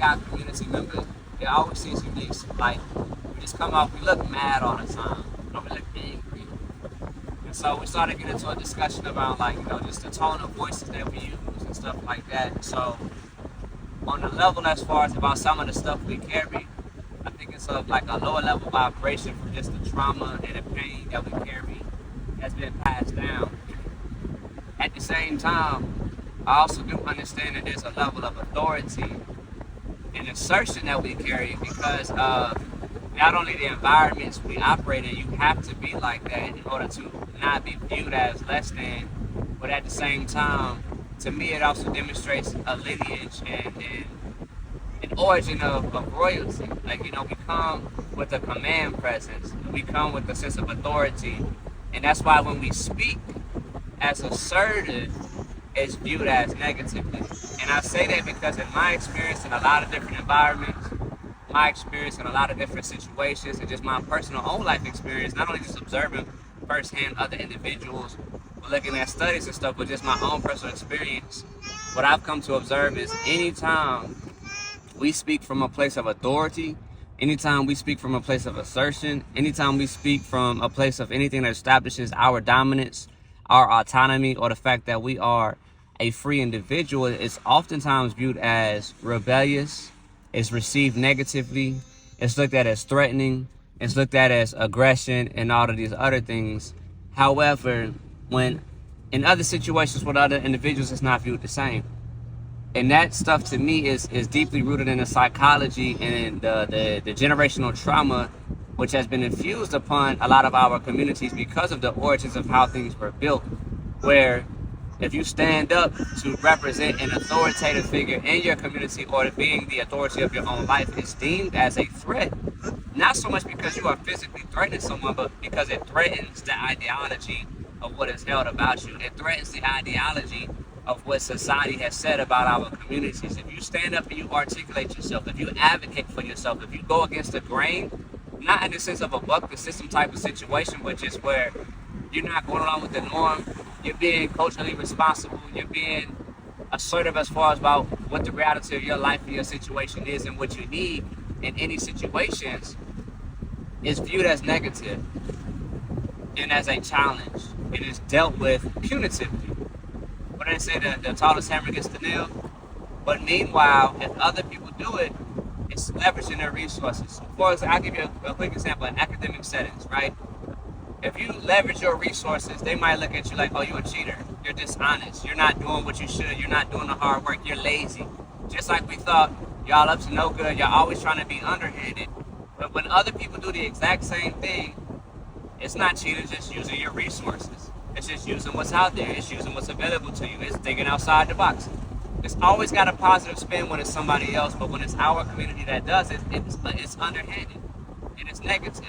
our community members, it always seems unique. Like, we just come off, we look mad all the time, we look angry. And so we started getting into a discussion about, like, just the tone of voices that we use and stuff like that. So on the level as far as about some of the stuff we carry, I think it's of like a lower level vibration from just the trauma and the pain that we carry has been passed down. At the same time, I also do understand that there's a level of authority and assertion that we carry because of not only the environments we operate in, you have to be like that in order to not be viewed as less than, but at the same time, to me, it also demonstrates a lineage and an origin of royalty. Like, we come with a command presence. We come with a sense of authority. And that's why when we speak as assertive, it's viewed as negatively. And I say that because in my experience in a lot of different environments, my experience in a lot of different situations, and just my personal own life experience, not only just observing firsthand other individuals, looking at studies and stuff, but just my own personal experience, what I've come to observe is anytime we speak from a place of authority, anytime we speak from a place of assertion, anytime we speak from a place of anything that establishes our dominance, our autonomy, or the fact that we are a free individual, it's oftentimes viewed as rebellious, it's received negatively, it's looked at as threatening, it's looked at as aggression, and all of these other things. However, when in other situations with other individuals, it's not viewed the same. And that stuff to me is deeply rooted in the psychology and the generational trauma which has been infused upon a lot of our communities because of the origins of how things were built, where if you stand up to represent an authoritative figure in your community or being the authority of your own life, it's deemed as a threat. Not so much because you are physically threatening someone, but because it threatens the ideology of what is held about you. It threatens the ideology of what society has said about our communities. If you stand up and you articulate yourself, if you advocate for yourself, if you go against the grain, not in the sense of a buck the system type of situation, but just where you're not going along with the norm, you're being culturally responsible, you're being assertive as far as about what the reality of your life and your situation is and what you need in any situations, is viewed as negative and as a challenge. It is dealt with punitively. What they say, the tallest hammer gets the nail. But meanwhile, if other people do it, it's leveraging their resources. For example, I'll give you a quick example in academic settings, right? If you leverage your resources, they might look at you like, oh, you're a cheater. You're dishonest. You're not doing what you should. You're not doing the hard work. You're lazy. Just like we thought, y'all up to no good. Y'all always trying to be underhanded. But when other people do the exact same thing, it's not cheating, it's just using your resources. It's just using what's out there. It's using what's available to you. It's thinking outside the box. It's always got a positive spin when it's somebody else, but when it's our community that does it, it's underhanded and it's negative.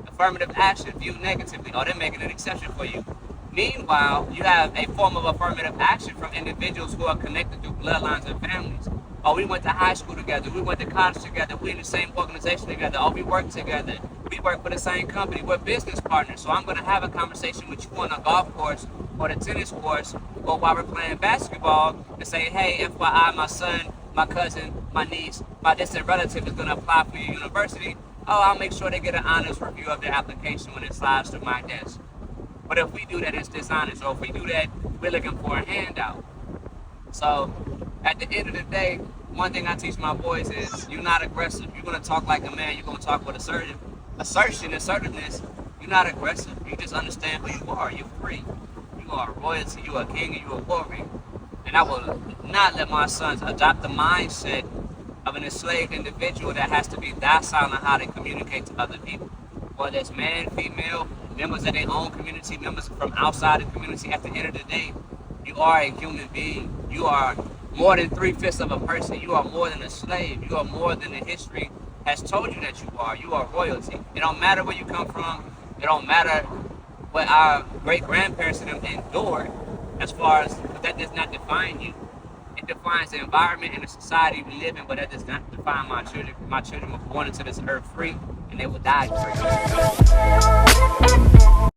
Affirmative action viewed negatively. Oh, they're making an exception for you. Meanwhile, you have a form of affirmative action from individuals who are connected through bloodlines and families. Oh, we went to high school together. We went to college together. We're in the same organization together. Oh, we work together. We work for the same company. We're business partners. So I'm going to have a conversation with you on a golf course or the tennis course or while we're playing basketball and say, hey, FYI, my son, my cousin, my niece, my distant relative is going to apply for your university. Oh, I'll make sure they get an honest review of their application when it slides through my desk. But if we do that, it's dishonest. Or if we do that, we're looking for a handout. So at the end of the day, one thing I teach my boys is you're not aggressive. You're going to talk like a man. You're going to talk with assertiveness. You're not aggressive. You just understand who you are. You're free. You are royalty. You are a king and you are a warrior. And I will not let my sons adopt the mindset of an enslaved individual that has to be docile in how they communicate to other people. Whether it's man, female, members of their own community, members from outside the community, at the end of the day, you are a human being. You are more than 3/5 of a person. You are more than a slave. You are more than the history has told you that you are. You are royalty. It don't matter where you come from. It don't matter what our great-grandparents endured as far as, that does not define you. It defines the environment and the society we live in, but that does not define my children. My children were born into this earth free, and they will die free.